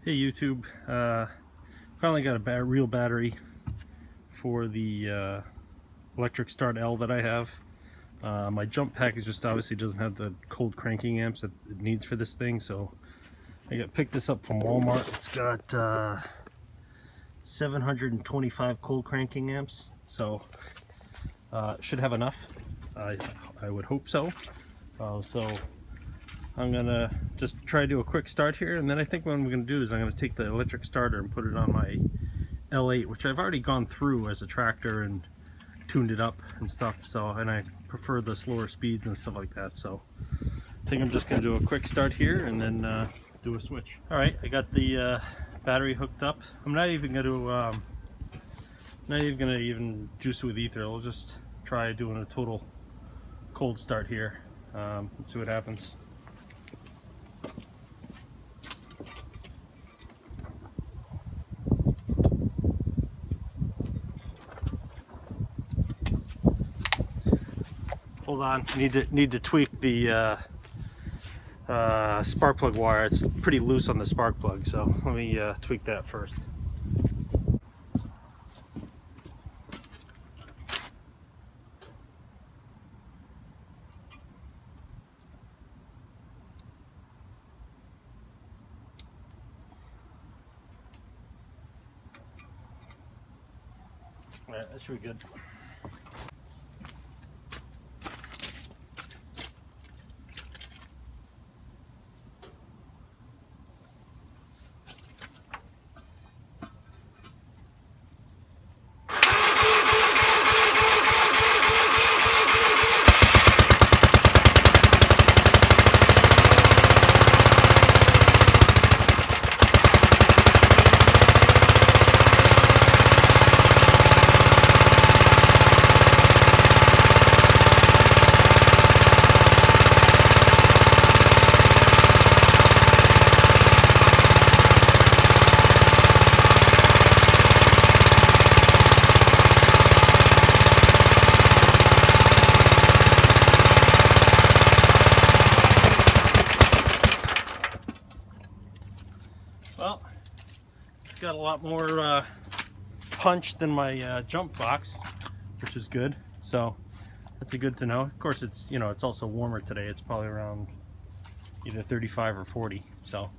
Hey YouTube, finally got a real battery for the electric start L that I have. My jump package just obviously doesn't have the cold cranking amps that it needs for this thing, so I picked this up from Walmart. It's got 725 cold cranking amps, so it should have enough. I would hope so. So I'm gonna just try to do a quick start here, and then I think what I'm gonna do is I'm gonna take the electric starter and put it on my L8, which I've already gone through as a tractor and tuned it up and stuff. So, and I prefer the slower speeds and stuff like that. So I think I'm just gonna do a quick start here and then do a switch. All right, I got the battery hooked up. I'm not even gonna juice it with ether. I'll just try doing a total cold start here. Let's see what happens. Hold on, need to tweak the spark plug wire. It's pretty loose on the spark plug, so let me tweak that first. All right, that should be good. Well, it's got a lot more punch than my jump box, which is good. So that's good to know. Of course, it's it's also warmer today. It's probably around either 35 or 40. So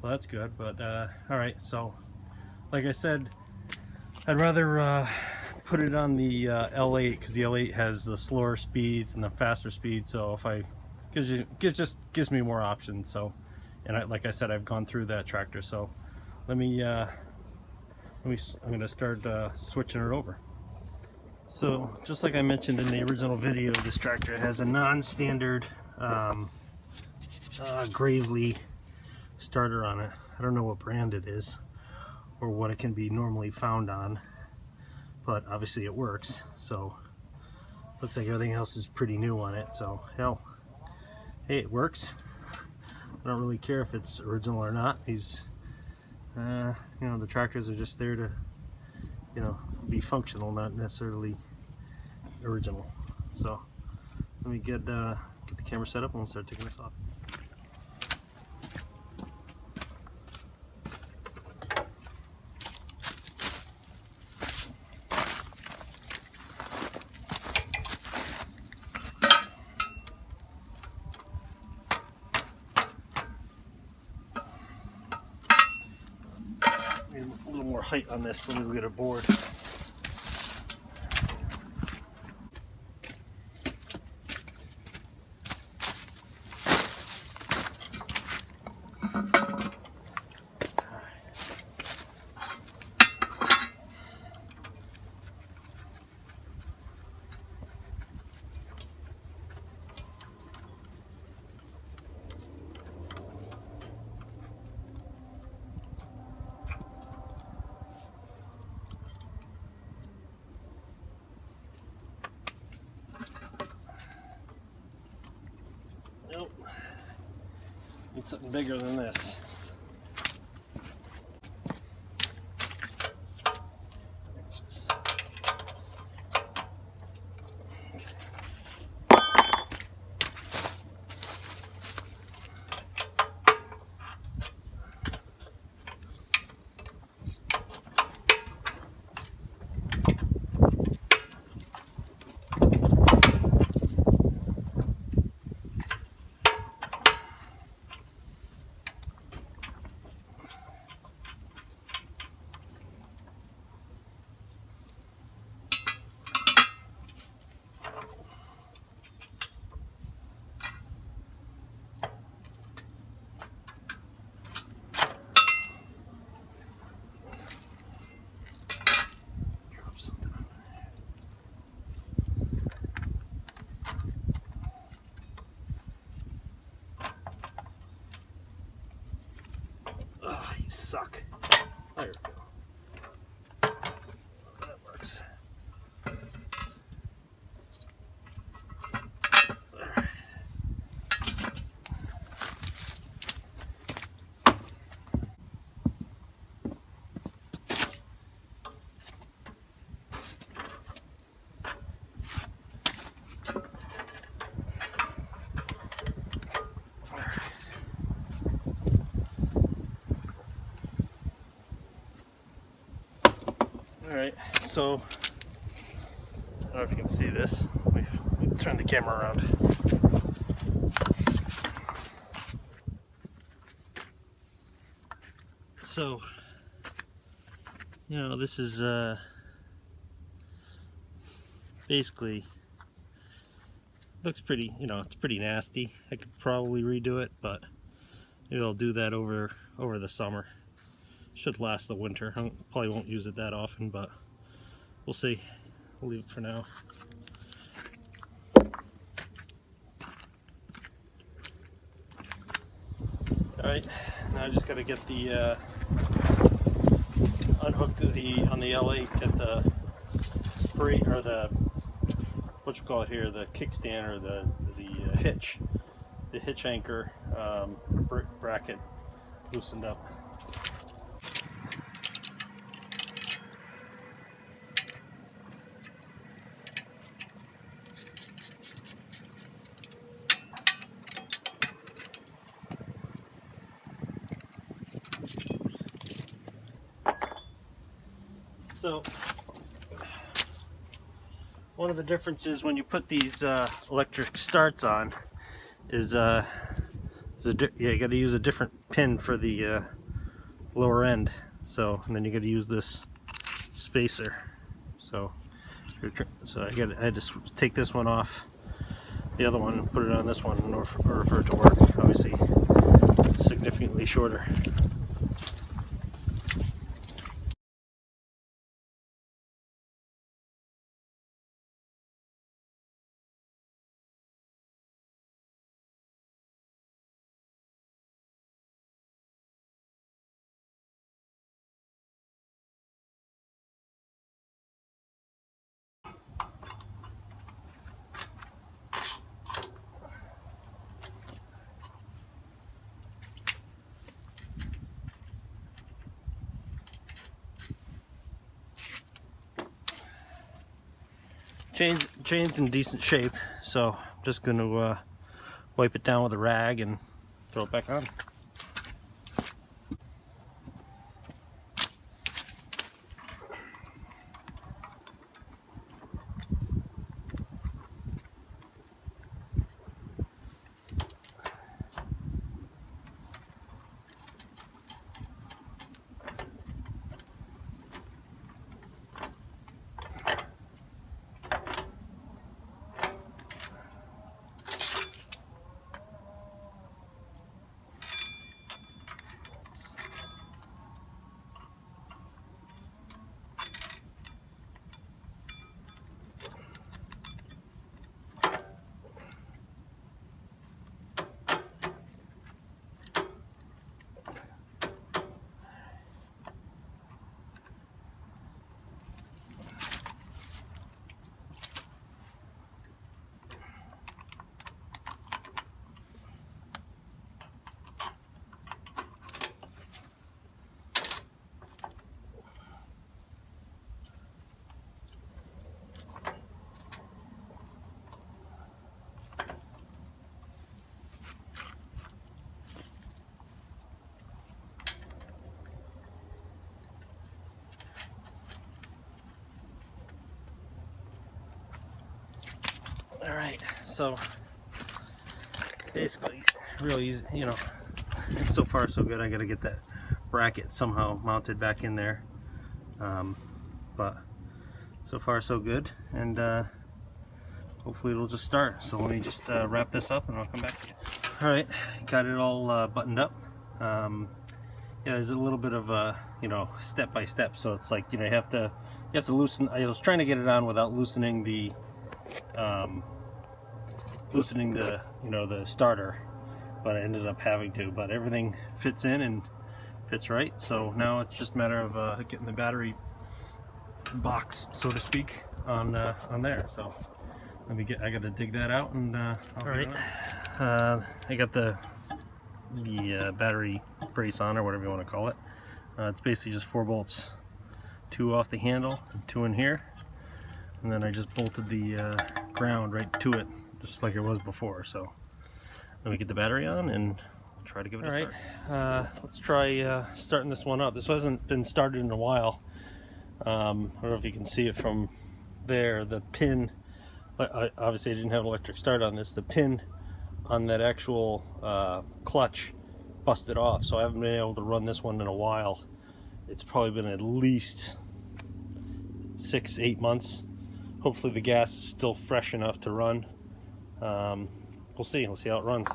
well, that's good. But all right. So like I said, I'd rather put it on the L8 because the L8 has the slower speeds and the faster speeds. So if just gives me more options. So. And like I said, I've gone through that tractor, so I'm gonna start switching it over. So just like I mentioned in the original video, this tractor has a non-standard Gravely starter on it. I don't know what brand it is or what it can be normally found on, but obviously it works. So looks like everything else is pretty new on it. So hell, hey, it works. I don't really care if it's original or not. These, the tractors are just there to, be functional, not necessarily original. So let me get the camera set up and we'll start taking this off. A little more height on this so we get a board. Nope. Need something bigger than this. suck. There we go. That works. Alright, so I don't know if you can see this. We've turned the camera around. So, you know, this is basically looks pretty, you know, it's pretty nasty. I could probably redo it, but maybe I'll do that over the summer. Should last the winter. I probably won't use it that often, but we'll see. We'll leave it for now. Alright, now I just got to get the unhook on the L8, get the brake, or the, what you call it here, the kickstand, or the hitch, the hitch anchor bracket loosened up. So, one of the differences when you put these electric starts on is you got to use a different pin for the lower end. So, and then you got to use this spacer. So I had to take this one off the other one and put it on this one in order for it to work. Obviously, it's significantly shorter. Chain's in decent shape, so I'm just going to wipe it down with a rag and throw it back on. Alright, so basically real easy, you know, it's so far so good. I gotta get that bracket somehow mounted back in there, but so far so good, and hopefully it'll just start. So let me just wrap this up and I'll come back to you. Alright, got it all buttoned up. Yeah, there's a little bit of a, you know, step by step, so it's like, you know, you have to loosen. I was trying to get it on without loosening the you know, the starter, but I ended up having to. But everything fits in and fits right. So now it's just a matter of getting the battery box, so to speak, on there. So I got to dig that out, and all right. I got the battery brace on, or whatever you want to call it. It's basically just 4 bolts, 2 off the handle and 2 in here, and then I just bolted the ground right to it, just like it was before. So let me get the battery on and try to give it a start. Let's try starting this one up. This hasn't been started in a while. I don't know if you can see it from there. The pin, obviously I didn't have an electric start on this. The pin on that actual clutch busted off, so I haven't been able to run this one in a while. It's probably been at least 6-8 months. Hopefully the gas is still fresh enough to run. We'll see how it runs.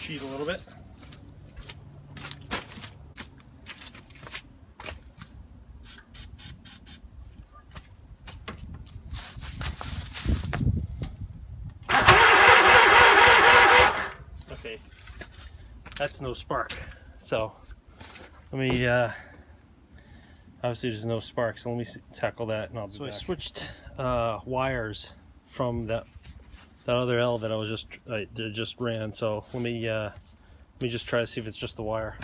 Cheat a little bit. Okay, that's no spark. So let me obviously there's no spark, so let me tackle that and I'll be back. I switched wires from that other L that I just ran. So let me just try to see if it's just the wire.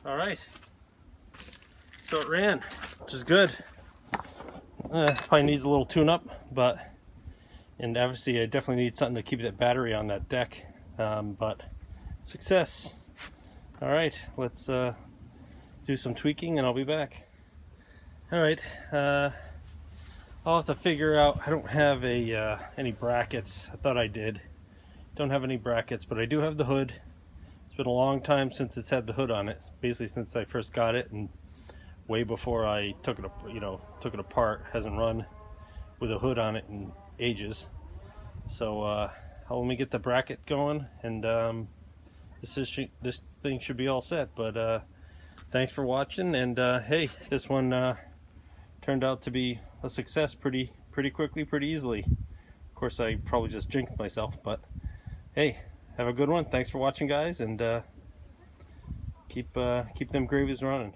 Alright, so it ran, which is good. Probably needs a little tune-up, and obviously I definitely need something to keep that battery on that deck, but success. Alright, let's do some tweaking and I'll be back. Alright, I'll have to figure out, I don't have any brackets. I thought I did. Don't have any brackets, but I do have the hood. It's been a long time since it's had the hood on it, basically since I first got it, and way before I took it apart. Hasn't run with a hood on it in ages. So let me get the bracket going, and this thing should be all set. But thanks for watching, and hey, this one turned out to be a success pretty quickly, pretty easily. Of course, I probably just jinxed myself, but hey, have a good one. Thanks for watching, guys, and keep them gravies running.